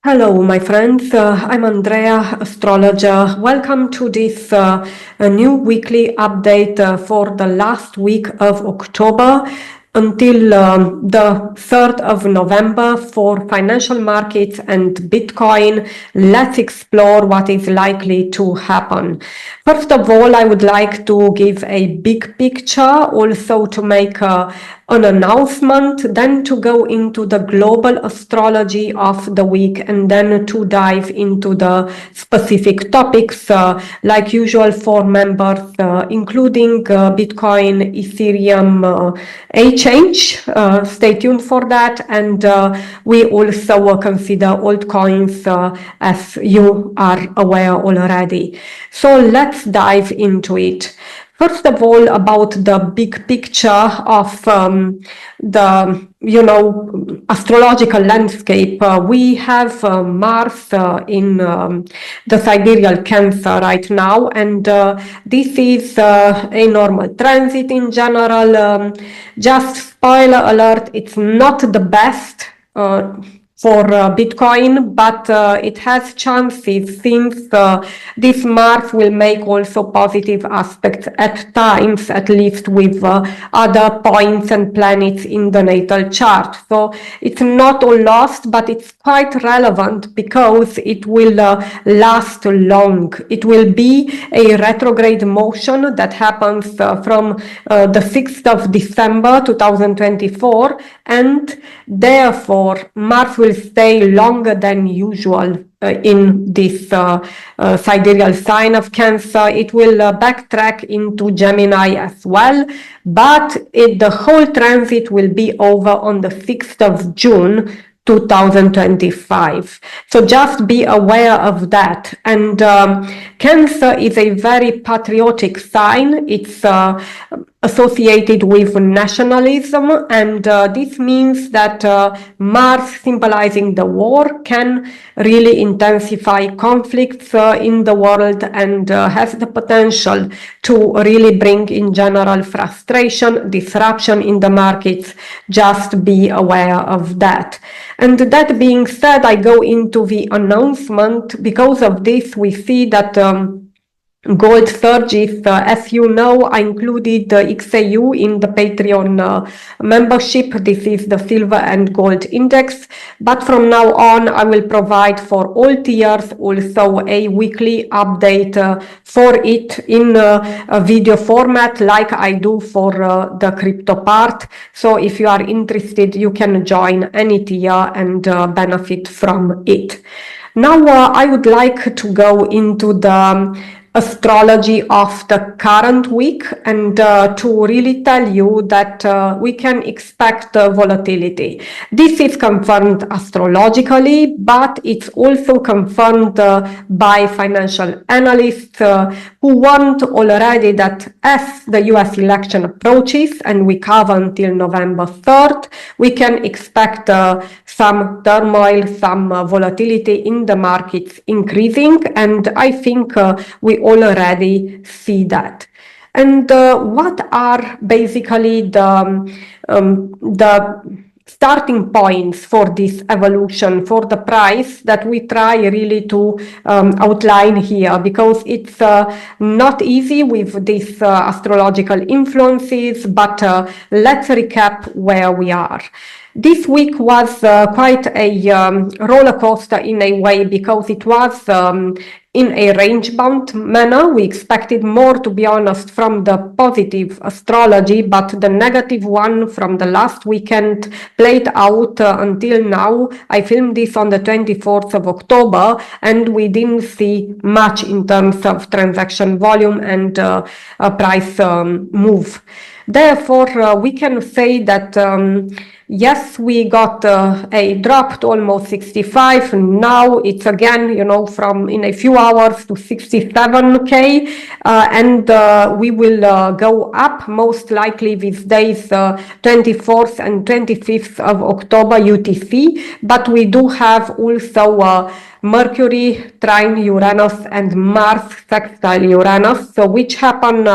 Hello, my friends. I'm Andrea, astrologer. Welcome to this a new weekly update for the last week of October until the 3rd of November for financial markets and Bitcoin. Let's explore what is likely to happen. First of all, I would like to give a big picture, also to make an announcement, then to go into the global astrology of the week, and then to dive into the specific topics, like usual for members, including Bitcoin, Ethereum, exchange. Stay tuned for that. And we also consider altcoins, as you are aware already. So let's dive into it. First of all, about the big picture of the astrological landscape. We have Mars in the sidereal Cancer right now, and this is a normal transit in general. Just spoiler alert, it's not the best for Bitcoin, but it has chances, since this Mars will make also positive aspects at times, at least with other points and planets in the natal chart. So it's not all lost, but it's quite relevant because it will last long. It will be a retrograde motion that happens from the 6th of December 2024, and therefore Mars will stay longer than usual in this sidereal sign of Cancer. It will backtrack into Gemini as well, but the whole transit will be over on the 6th of June 2025. So just be aware of that. And Cancer is a very patriotic sign. It's associated with nationalism, and this means that Mars, symbolizing the war, can really intensify conflicts in the world, and has the potential to really bring in general frustration, disruption in the markets. Just be aware of that. And that being said, I go into the announcement. Because of this, we see that gold surges. As you know, I included the XAU in the Patreon membership. This is the silver and gold index. But from now on, I will provide for all tiers also a weekly update for it in a video format, like I do for the crypto part. So if you are interested, you can join any tier and benefit from it. Now, I would like to go into the astrology of the current week, and to really tell you that we can expect volatility. This is confirmed astrologically, but it's also confirmed by financial analysts who warned already that as the US election approaches and we cover until November 3rd, we can expect some turmoil, some volatility in the markets increasing, and I think we already see that. And what are basically the starting points for this evolution, for the price, that we try really to outline here, because it's not easy with these astrological influences, but let's recap where we are. This week was quite a roller coaster in a way, because it was in a range-bound manner. We expected more, to be honest, from the positive astrology, but the negative one from the last weekend played out until now. I filmed this on the 24th of October, and we didn't see much in terms of transaction volume and price move. Therefore, we can say that yes, we got a drop to almost 65. Now it's again, from in a few hours to 67K. And we will go up most likely these days, 24th and 25th of October UTC. But we do have also Mercury trine Uranus and Mars sextile Uranus, so which happen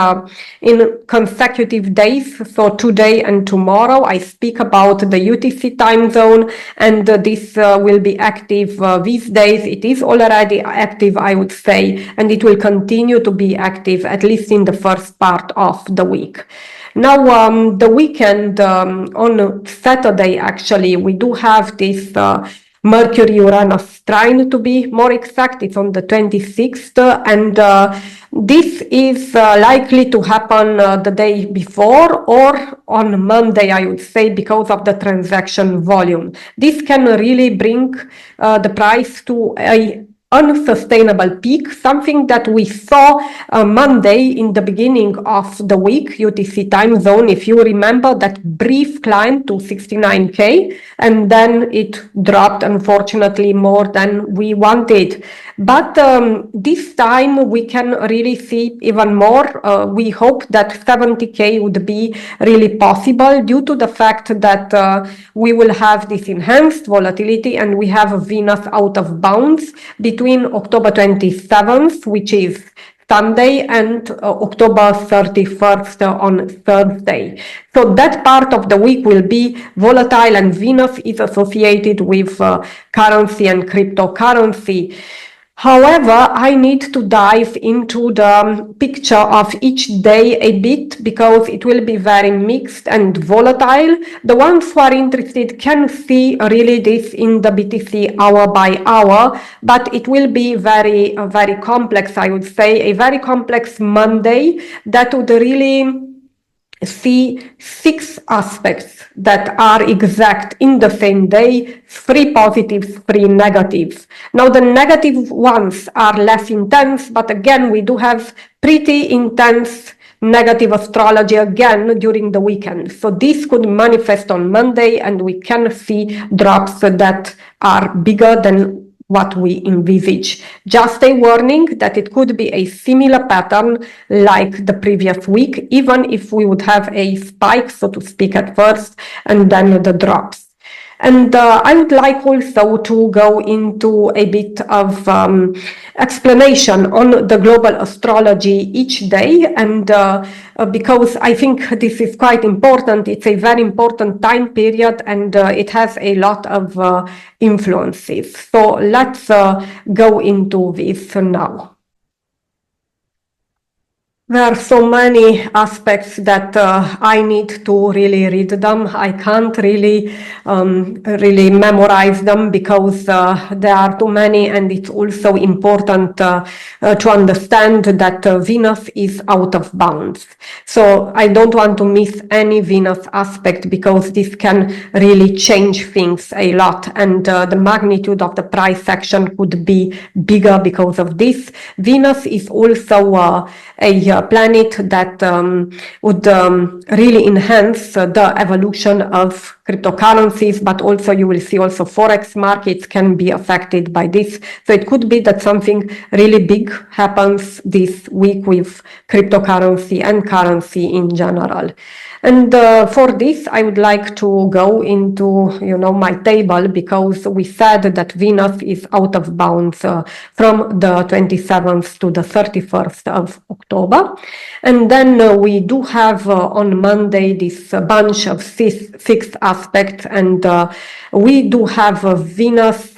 in consecutive days, so today and tomorrow. I speak about the UTC time zone, and this will be active these days. It is already active, I would say, and it will continue to be active at least in the first part of the week. Now, the weekend, on Saturday, actually, we do have this Mercury-Uranus trine, to be more exact. It's on the 26th, and this is likely to happen the day before or on Monday, I would say, because of the transaction volume. This can really bring the price to a unsustainable peak, something that we saw Monday in the beginning of the week, UTC time zone. If you remember, that brief climb to 69K, and then it dropped, unfortunately, more than we wanted. But this time we can really see even more. We hope that 70K would be really possible due to the fact that we will have this enhanced volatility, and we have Venus out of bounds between October 27th, which is Sunday, and October 31st on Thursday. So that part of the week will be volatile, and Venus is associated with currency and cryptocurrency. However, I need to dive into the picture of each day a bit because it will be very mixed and volatile. The ones who are interested can see really this in the BTC hour by hour, but it will be very complex, I would say, a very complex Monday that would really see 6 aspects that are exact in the same day, 3 positives, 3 negatives. Now the negative ones are less intense, but again we do have pretty intense negative astrology again during the weekend. So this could manifest on Monday, and we can see drops that are bigger than what we envisage. Just a warning that it could be a similar pattern like the previous week, even if we would have a spike, so to speak, at first, and then the drops. And I would like also to go into a bit of explanation on the global astrology each day, and because I think this is quite important. It's a very important time period, and it has a lot of influences. So let's go into this now. There are so many aspects that I need to really read them. I can't really memorize them because there are too many, and it's also important to understand that Venus is out of bounds. So I don't want to miss any Venus aspect because this can really change things a lot, and the magnitude of the price action could be bigger because of this. Venus is also a planet that would really enhance the evolution of cryptocurrencies, but also you will see also forex markets can be affected by this. So it could be that something really big happens this week with cryptocurrency and currency in general. And for this, I would like to go into, my table, because we said that Venus is out of bounds from the 27th to the 31st of October. And then we do have on Monday this bunch of six aspects, and we do have Venus.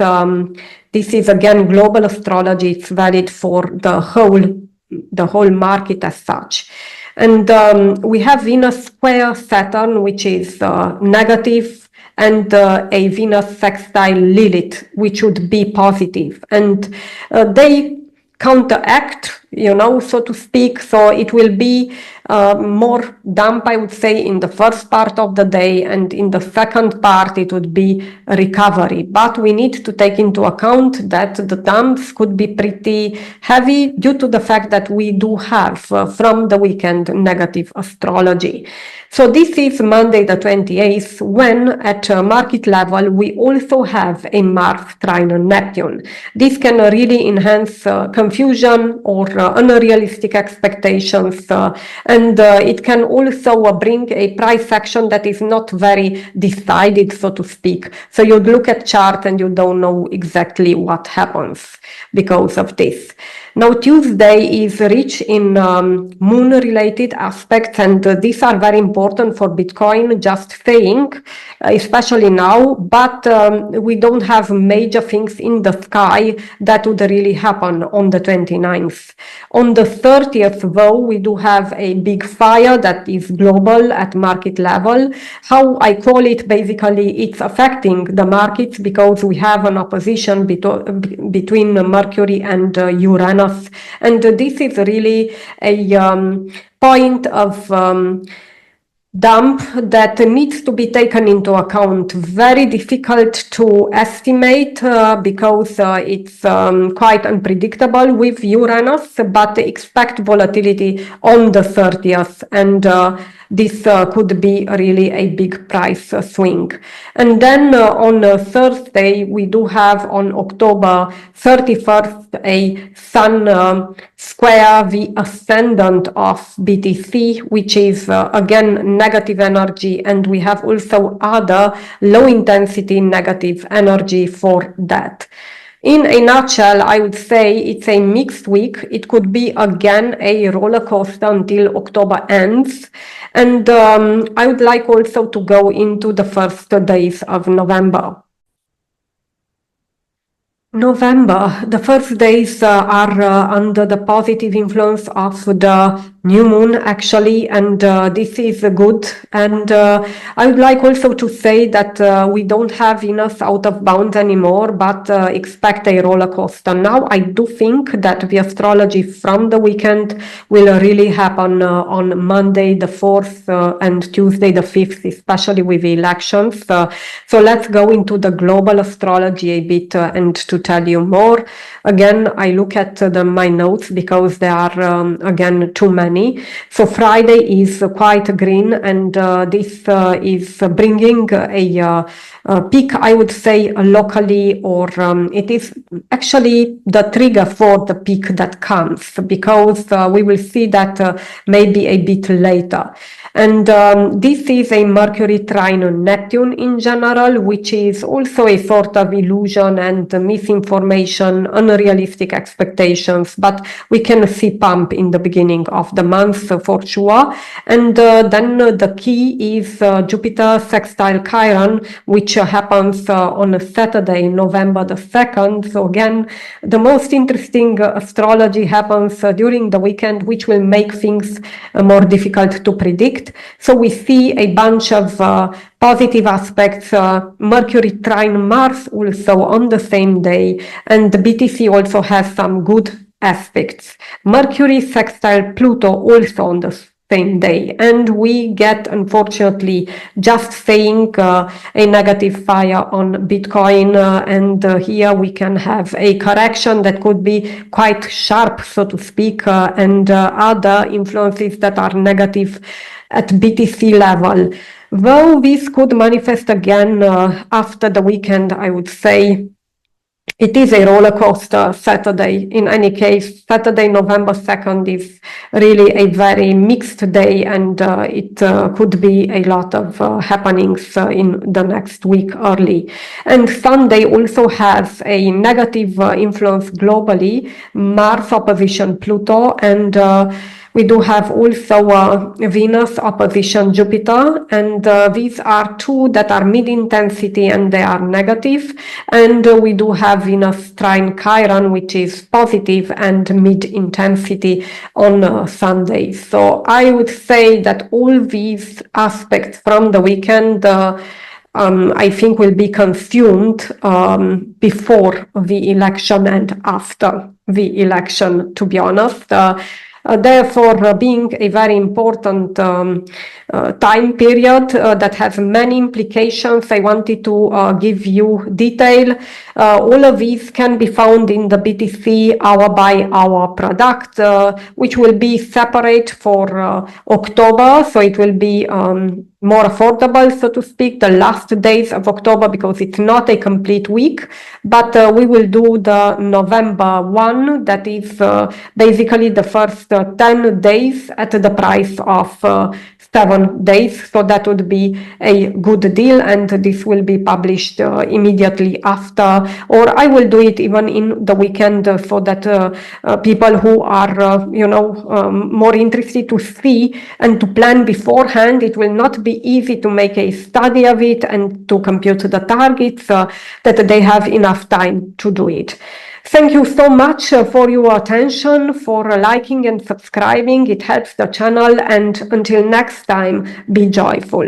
This is again global astrology. It's valid for the whole market as such. And we have Venus square Saturn, which is negative, and a Venus sextile Lilith, which would be positive. And they counteract, so to speak. So it will be more damp, I would say, in the first part of the day, and in the second part it would be recovery. But we need to take into account that the damps could be pretty heavy due to the fact that we do have from the weekend negative astrology. So this is Monday the 28th, when at market level we also have a Mars trine on Neptune. This can really enhance confusion or unrealistic expectations, and it can also bring a price action that is not very decided, so to speak. So you look at chart and you don't know exactly what happens because of this. Now Tuesday is rich in moon related aspects, and these are very important for Bitcoin, just saying, especially now, but we don't have major things in the sky that would really happen on the 29th. On the 30th, though, we do have a big fire that is global at market level. How I call it, basically, it's affecting the markets because we have an opposition between Mercury and Uranus. And this is really a point of dump that needs to be taken into account. Very difficult to estimate because it's quite unpredictable with Uranus, but expect volatility on the 30th, and this could be really a big price swing. And then on Thursday, we do have on October 31st a Sun square the ascendant of BTC, which is again negative energy, and we have also other low intensity negative energy for that. In a nutshell, I would say it's a mixed week. It could be again a roller coaster until October ends. And I would like also to go into the first days of November. The first days are under the positive influence of the new moon, actually, and this is good. And I would like also to say that we don't have Venus out of bounds anymore, but expect a roller coaster. Now, I do think that the astrology from the weekend will really happen on Monday the 4th and Tuesday the 5th, especially with the elections. So let's go into the global astrology a bit and to tell you more. Again, I look at my notes because there are, again, too many. So Friday is quite green, and this is bringing a peak, I would say, locally, or it is actually the trigger for the peak that comes, because we will see that maybe a bit later. And this is a Mercury trine Neptune in general, which is also a sort of illusion and misinformation, unrealistic expectations, but we can see pump in the beginning of the month for sure. And then the key is Jupiter sextile Chiron, which happens on Saturday, November the 2nd. So again, the most interesting astrology happens during the weekend, which will make things more difficult to predict. So we see a bunch of positive aspects, Mercury trine Mars also on the same day, and the BTC also has some good aspects. Mercury sextile Pluto also on the same day, and we get, unfortunately, just saying a negative fire on Bitcoin, and here we can have a correction that could be quite sharp, so to speak, and other influences that are negative at BTC level. Though this could manifest again after the weekend, I would say it is a roller coaster Saturday. In any case, Saturday, November 2nd is really a very mixed day, and it could be a lot of happenings in the next week early. And Sunday also has a negative influence globally, Mars opposition Pluto, and we do have also Venus opposition Jupiter, and these are two that are mid-intensity and they are negative. And we do have Venus trine Chiron, which is positive and mid-intensity on Sunday. So I would say that all these aspects from the weekend I think will be consumed before the election and after the election, to be honest. Therefore, being a very important time period that has many implications. I wanted to give you detail. All of these can be found in the BTC hour by hour product, which will be separate for October, so it will be more affordable, so to speak, the last days of October, because it's not a complete week, but we will do the November one, that is basically the first 10 days at the price of 7 days, so that would be a good deal, and this will be published immediately after, or I will do it even in the weekend, so that people who are more interested to see and to plan beforehand, it will not be easy to make a study of it and to compute the targets, that they have enough time to do it. Thank you so much for your attention, for liking and subscribing. It helps the channel, and until next time, be joyful.